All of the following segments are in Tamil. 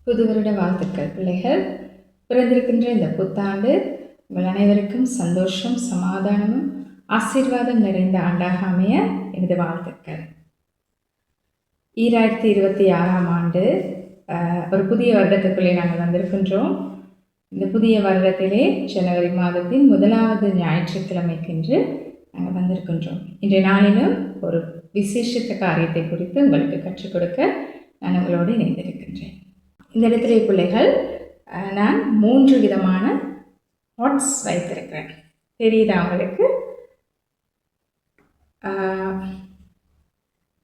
புது வருட வாழ்த்துக்கள் பிள்ளைகள். பிறந்திருக்கின்ற இந்த புத்தாண்டு உங்கள் அனைவருக்கும் சந்தோஷம், சமாதானமும் ஆசீர்வாதம் நிறைந்த ஆண்டாக அமைய எனது வாழ்த்துக்கள். 2026ஆம் ஆண்டு ஒரு புதிய வருடத்துக்குள்ளே நாங்கள் வந்திருக்கின்றோம். இந்த புதிய வருடத்திலே ஜனவரி மாதத்தின் 1வது ஞாயிற்றுக்கிழமைக்கென்று நாங்கள் வந்திருக்கின்றோம். இன்றைய நாளிலும் ஒரு விசேஷித்த காரியத்தை குறித்து உங்களுக்கு கற்றுக் கொடுக்க நான் உங்களோடு இணைந்திருக்கின்றேன். இந்த இடத்திலே பிள்ளைகள் நான் 3 விதமான பாட்ஸ் வைத்திருக்கிறேன். தெரியுதா உங்களுக்கு?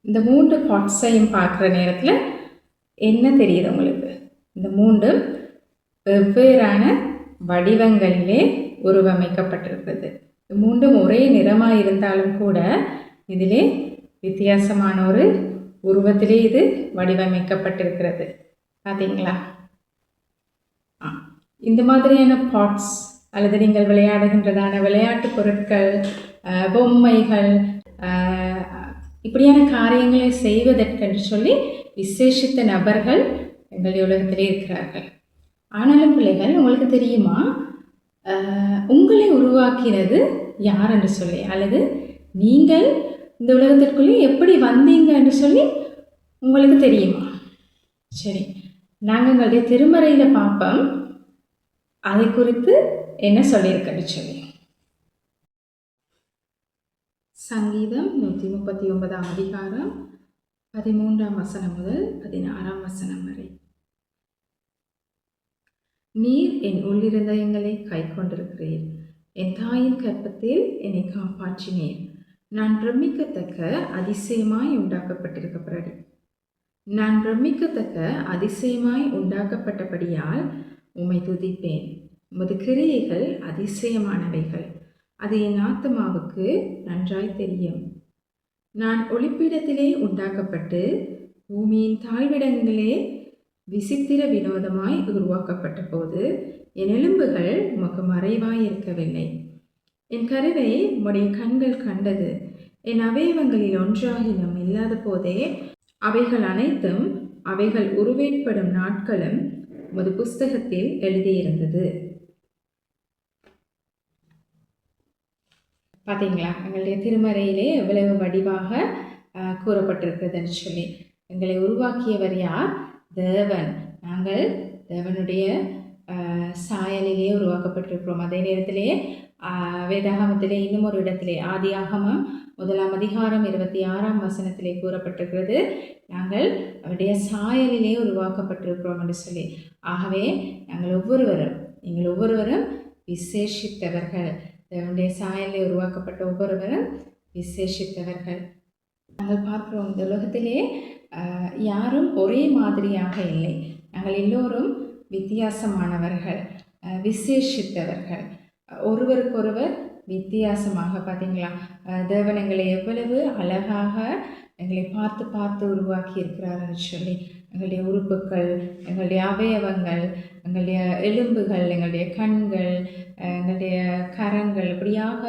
இந்த 3 பாட்ஸையும் பார்க்குற நேரத்தில் என்ன தெரியுது உங்களுக்கு? இந்த 3 வெவ்வேறான வடிவங்களிலே உருவமைக்கப்பட்டிருக்கிறது. 3 ஒரே நிறமாக இருந்தாலும் கூட இதிலே வித்தியாசமான ஒரு உருவத்திலே இது வடிவமைக்கப்பட்டிருக்கிறது. பார்த்தீங்களா? இந்த மாதிரியான பாட்ஸ் அல்லது நீங்கள் விளையாடுகின்றதான விளையாட்டு பொருட்கள், பொம்மைகள், இப்படியான காரியங்களை செய்வதற்கென்று சொல்லி விசேஷித்த நபர்கள் எங்களுடைய உலகத்திலே இருக்கிறார்கள். ஆனாலும் பிள்ளைகள், உங்களுக்கு தெரியுமா உங்களை உருவாக்கினது யார் என்று சொல்லி, அல்லது நீங்கள் இந்த உலகத்திற்குள்ளே எப்படி வந்தீங்க என்று சொல்லி உங்களுக்கு தெரியுமா? சரி, நாங்கள் எங்களுடைய திருமறையில் பார்ப்போம் அதை குறித்து என்ன சொல்லியிருக்கன்னு சொல்லி. சங்கீதம் 139ஆம் அதிகாரம் 13ஆம் வசனம் முதல் 16ஆம் வசனம் வரை. நீர் என் உள்ளிருந்தயங்களை கை கொண்டிருக்கிறீர், என் தாயின் கற்பத்தில் என்னை காப்பாற்றினீர். நான் பிரமிக்கத்தக்க அதிசயமாய் உண்டாக்கப்பட்டபடியால் உம்மை துதிப்பேன். உமது கிரியைகள் அதிசயமானவைகள், அது என் ஆத்துமாவுக்கு நன்றாய் தெரியும். நான் ஒளிப்பீடத்திலே உண்டாக்கப்பட்டு பூமியின் தாழ்விடங்களே விசித்திர வினோதமாய் உருவாக்கப்பட்ட போது என் எலும்புகள் உமக்கு மறைவாய் இருக்கவில்லை. என் கருவை உம்முடைய கண்கள் கண்டது. என் அவயவங்களில் ஒன்றாகிலும் இல்லாத போதே அவைகள் அனைத்தும் அவைகள் உருவேற்படும் நாட்களும் உமது புஸ்தகத்தில் எழுதியிருந்தது. பார்த்தீங்களா? எங்களுடைய திருமறையிலே எவ்வளவு வடிவாக கூறப்பட்டிருக்கிறதுன்னு சொல்லி. எங்களை உருவாக்கியவர் யார்? தேவன். நாங்கள் தேவனுடைய சாயலிலே உருவாக்கப்பட்டிருக்கிறோம். அதே நேரத்திலே வேதாகமத்திலே இன்னும் ஒரு இடத்திலே ஆதியாகமம் 1ஆம் அதிகாரம் 26ஆம் வசனத்திலே கூறப்பட்டிருக்கிறது, நாங்கள் அவருடைய சாயலிலே உருவாக்கப்பட்டிருக்கிறோம் என்று சொல்லி. ஆகவே நீங்கள் ஒவ்வொருவரும் விசேஷித்தவர்கள். தேவனுடைய சாயலிலே உருவாக்கப்பட்ட ஒவ்வொருவரும் விசேஷித்தவர்கள். நாங்கள் பார்க்கிறோம், இந்த உலகத்திலே யாரும் ஒரே மாதிரியாக இல்லை. நாங்கள் எல்லோரும் வித்தியாசமானவர்கள், விசேஷித்தவர்கள், ஒருவருக்கொருவர் வித்தியாசமாக. பார்த்தீங்களா? தேவன் எங்களை எவ்வளவு அழகாக எங்களை பார்த்து பார்த்து உருவாக்கி இருக்கிறார்னு சொல்லி. எங்களுடைய உறுப்புகள், எங்களுடைய அவயவங்கள், எங்களுடைய எலும்புகள், எங்களுடைய கண்கள், எங்களுடைய கரங்கள், இப்படியாக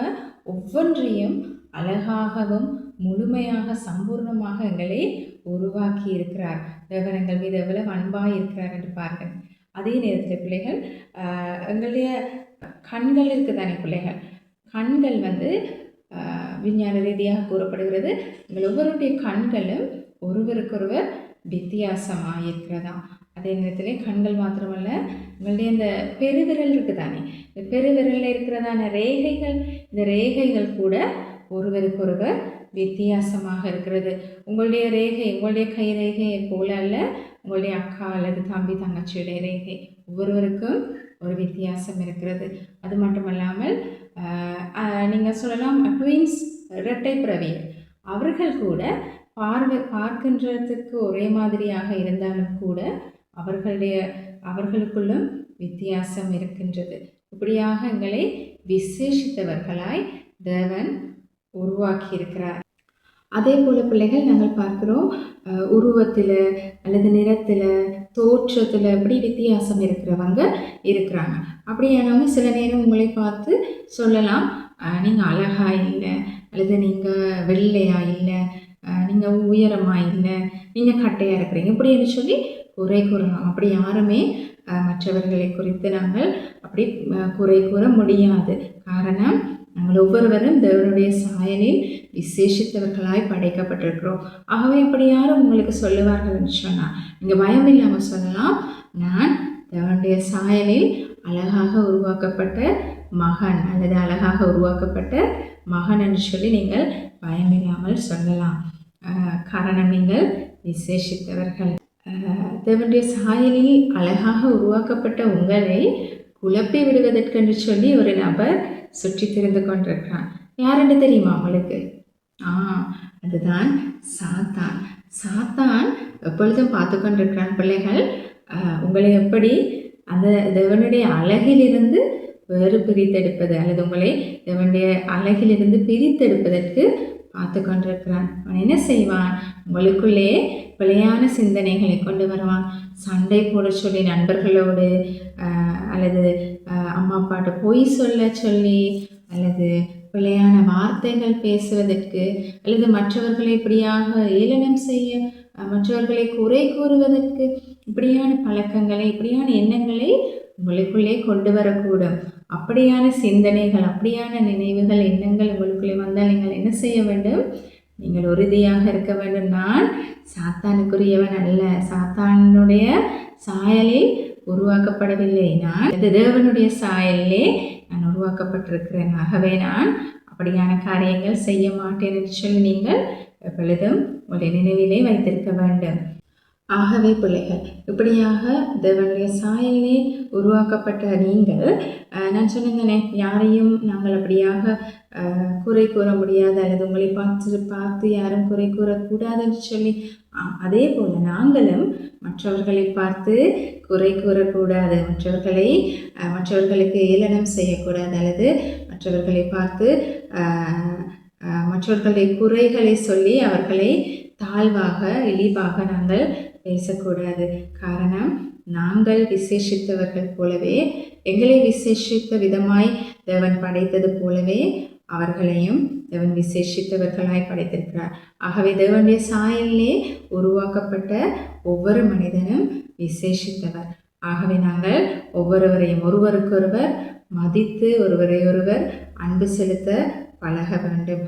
ஒவ்வொன்றையும் அழகாகவும் முழுமையாக சம்பூர்ணமாக எங்களை உருவாக்கி இருக்கிறார். தேவன் எங்கள் மீது எவ்வளவு அன்பாக இருக்கிறார் என்று பாருங்கள். அதே நேரத்தில் பிள்ளைகள், எங்களுடைய கண்கள் இருக்குதானே பிள்ளைகள், கண்கள் விஞ்ஞான ரீதியாக கூறப்படுகிறது, எங்கள் ஒவ்வொருடைய கண்களும் ஒருவருக்கொருவர் வித்தியாசமாக இருக்கிறதா. அதே நேரத்தில் கண்கள் மாத்திரமல்ல, எங்களுடைய இந்த பெருவிரல் இருக்குதானே, இந்த பெருவிரலில் இருக்கிறதான ரேகைகள், இந்த ரேகைகள் கூட ஒருவருக்கொருவர் வித்தியாசமாக இருக்கிறது. உங்களுடைய ரேகை உங்களுடைய கை ரேகையை போல அல்ல, உங்களுடைய அக்கா அல்லது தம்பி தங்கச்சியுடைய ரேகை ஒவ்வொருவருக்கும் ஒரு வித்தியாசம் இருக்கிறது. அது மட்டுமல்லாமல் நீங்கள் சொல்லலாம் ட்வின்ஸ், இரட்டை பிறவியர், அவர்கள் கூட பார்க்கின்றதுக்கு ஒரே மாதிரியாக இருந்தாலும் கூட அவர்களுக்குள்ளும் வித்தியாசம் இருக்கின்றது. இப்படியாக எங்களை விசேஷித்தவர்களாய் தேவன் உருவாக்கி இருக்கிறார். அதே போல் பிள்ளைகள், நாங்கள் பார்க்கிறோம் உருவத்தில் அல்லது நிறத்தில், தோற்றத்தில் இப்படி வித்தியாசம் இருக்கிறவங்க இருக்கிறாங்க. அப்படியானவங்க சில நேரம் உங்களை பார்த்து சொல்லலாம், நீங்கள் அழகாக இல்லை, அல்லது நீங்கள் வெள்ளையாக இல்லை, நீங்கள் உயரமாக இல்லை, நீங்கள் கட்டையாக இருக்கிறீங்க, இப்படின்னு சொல்லி குறை கூறலாம். அப்படி யாருமே மற்றவர்களை குறித்து நாங்கள் அப்படி குறை கூற முடியாது. காரணம், நாங்கள் ஒவ்வொருவரும் தேவனுடைய சாயலில் விசேஷித்தவர்களாய் படைக்கப்பட்டிருக்கிறோம். ஆகவே அப்படி யாரும் உங்களுக்கு சொல்லுவார்கள் என்று சொன்னால் நீங்கள் பயம் இல்லாமல் சொல்லலாம், நான் தேவனுடைய சாயலில் அழகாக உருவாக்கப்பட்ட மகன் அல்லது அழகாக உருவாக்கப்பட்ட மகன் என்று சொல்லி நீங்கள் பயமில்லாமல் சொல்லலாம். காரணம், நீங்கள் விசேஷித்தவர்கள். தேவனுடைய சாயலில் அழகாக உருவாக்கப்பட்ட உங்களை குழப்பி விடுவதற்கென்று சொல்லி ஒரு நபர் சுற்றி திரிந்து கொண்டிருக்கிறான். யாரென்று தெரியுமா உங்களுக்கு? அதுதான் சாத்தான். சாத்தான் எப்பொழுதும் பார்த்து கொண்டிருக்கிறான், பிள்ளைகள் உங்களை எப்படி அந்த தேவனுடைய அழகிலிருந்து வேறு பிரித்தெடுப்பது அல்லது உங்களை தேவனுடைய அழகிலிருந்து பிரித்தெடுப்பதற்கு பார்த்து கொண்டிருக்கிறான். அவன் என்ன செய்வான்? உங்களுக்குள்ளே பிழையான சிந்தனைகளை கொண்டு வருவான். சண்டை போட சொல்லி நண்பர்களோடு அல்லது அம்மா அப்பாட்ட பொய் சொல்ல சொல்லி அல்லது பிழையான வார்த்தைகள் பேசுவதற்கு அல்லது மற்றவர்களை இப்படியாக ஏளனம் செய்ய, மற்றவர்களை குறை கூறுவதற்கு இப்படியான பழக்கங்களை இப்படியான எண்ணங்களை உங்களுக்குள்ளே கொண்டு வரக்கூடும். அப்படியான சிந்தனைகள் அப்படியான நினைவுகள் எண்ணங்கள் உங்களுக்குள்ளே வந்தால் நீங்கள் என்ன செய்ய வேண்டும்? நீங்கள் உறுதியாக இருக்க வேண்டும். நான் சாத்தானுக்குரியவன் அல்ல, சாத்தானுடைய சாயலில் உருவாக்கப்படவில்லை, நான் தேவனுடைய சாயலிலே நான் உருவாக்கப்பட்டிருக்கிறேன். ஆகவே நான் அப்படியான காரியங்கள் செய்ய மாட்டேன் என்று சொல்லி நீங்கள் எப்பொழுதும் உங்களுடைய நினைவிலே வைத்திருக்க வேண்டும். ஆகவே பிள்ளைகள், இப்படியாக தேவனுடைய சாயலிலே உருவாக்கப்பட்ட நீங்கள், நான் சொன்னேன், யாரையும் நாங்கள் அப்படியாக குறை கூற முடியாது அல்லது உங்களை பார்த்து யாரும் குறை கூறக்கூடாதுன்னு சொல்லி, அதே போல் நாங்களும் மற்றவர்களை பார்த்து குறை கூறக்கூடாது, மற்றவர்களுக்கு ஏளனம் செய்யக்கூடாது அல்லது மற்றவர்களை பார்த்து மற்றவர்களுடைய குறைகளை சொல்லி அவர்களை தாழ்வாக இழிவாக நாங்கள் பேசக்கூடாது. காரணம், நாங்கள் விசேஷித்தவர்கள் போலவே, எங்களை விசேஷித்த விதமாய் தேவன் படைத்தது போலவே அவர்களையும் தேவன் விசேஷித்தவர்களாய் படைத்திருக்கிறார். ஆகவே தேவனுடைய சாயலிலே உருவாக்கப்பட்ட ஒவ்வொரு மனிதனும் விசேஷித்தவர். ஆகவே நாங்கள் ஒவ்வொருவரையும் ஒருவருக்கொருவர் மதித்து ஒருவரையொருவர் அன்பு செலுத்த பழக வேண்டும்.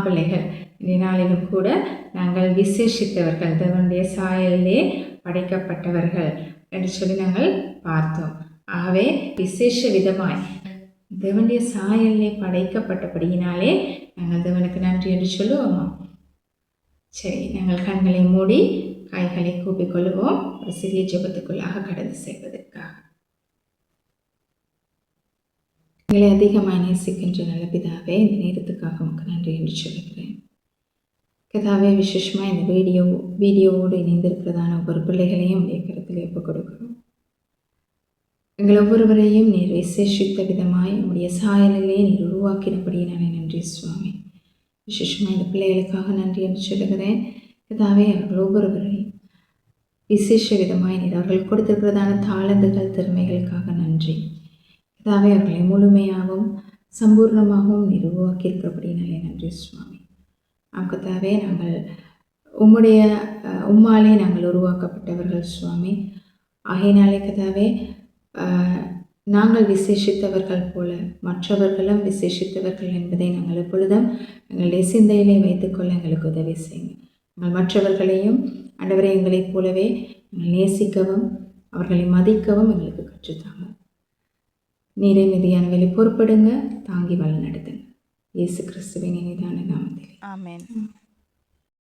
பிள்ளைகள், இந்த நாளிலும் கூட நாங்கள் விசேஷித்தவர்கள், தேவனுடைய சாயலிலே படைக்கப்பட்டவர்கள் என்று சொல்லி நாங்கள் பார்த்தோம். ஆகவே விசேஷ விதமாய் தேவனுடைய சாயலிலே படைக்கப்பட்டபடியினாலே நாங்கள் தேவனுக்கு நன்றி என்று சொல்லுவோமா? சரி, நாங்கள் கண்களை மூடி கைகளை கூப்பிக்கொள்ளுவோம், ஒரு சிறிய ஜெபத்துக்குள்ளாக கடந்து செல்வதற்காக. எங்களை அதிகமாக நேசிக்கின்ற நல்ல பிதாவே, இந்த நேரத்துக்காக உங்களுக்கு நன்றி என்று சொல்லுகிறேன். கதாவே, விசேஷமாக இந்த வீடியோவோடு இணைந்திருக்கிறதான ஒவ்வொரு பிள்ளைகளையும் உடைய கருத்தில் ஒப்புக் கொடுக்கிறோம். எங்கள் ஒவ்வொருவரையும் நீர் விசேஷித்த விதமாய் உடைய சாயலிலே நீர் உருவாக்கினபடியினாலே நன்றி சுவாமி. விசேஷமாக இந்த பிள்ளைகளுக்காக நன்றி என்று சொல்லுகிறேன். கதாவே, அவர்கள் ஒவ்வொருவரையும் விசேஷ விதமாய் நீர் அவர்கள் கொடுத்திருக்கிறதான தாளந்துகள் திறமைகளுக்காக நன்றி. கதாவே, அவர்களை முழுமையாகவும் சம்பூர்ணமாகவும் நீர் உருவாக்கியிருக்கிறபடினாலே நன்றி சுவாமி. கதாவே, நாங்கள் உம்மாலே நாங்கள் உருவாக்கப்பட்டவர்கள் சுவாமி. ஆகையினாலே கதாவே, நாங்கள் விசேஷித்தவர்கள் போல மற்றவர்களும் விசேஷித்தவர்கள் என்பதை நாங்கள் எப்பொழுதும் எங்களுடைய சிந்தையிலே வைத்துக்கொள்ள எங்களுக்கு உதவி செய்யுங்க. நாங்கள் மற்றவர்களையும் ஆண்டவரை எங்களைப் போலவே நாங்கள் நேசிக்கவும் அவர்களை மதிக்கவும் எங்களுக்கு கற்றுத்தாங்க. நீரை மீதியானவர்களை பொறுப்படுங்க, தாங்கி வழி நடத்துங்க. இயேசு கிறிஸ்துவின் இனிதான நாமத்தில் ஆமென்.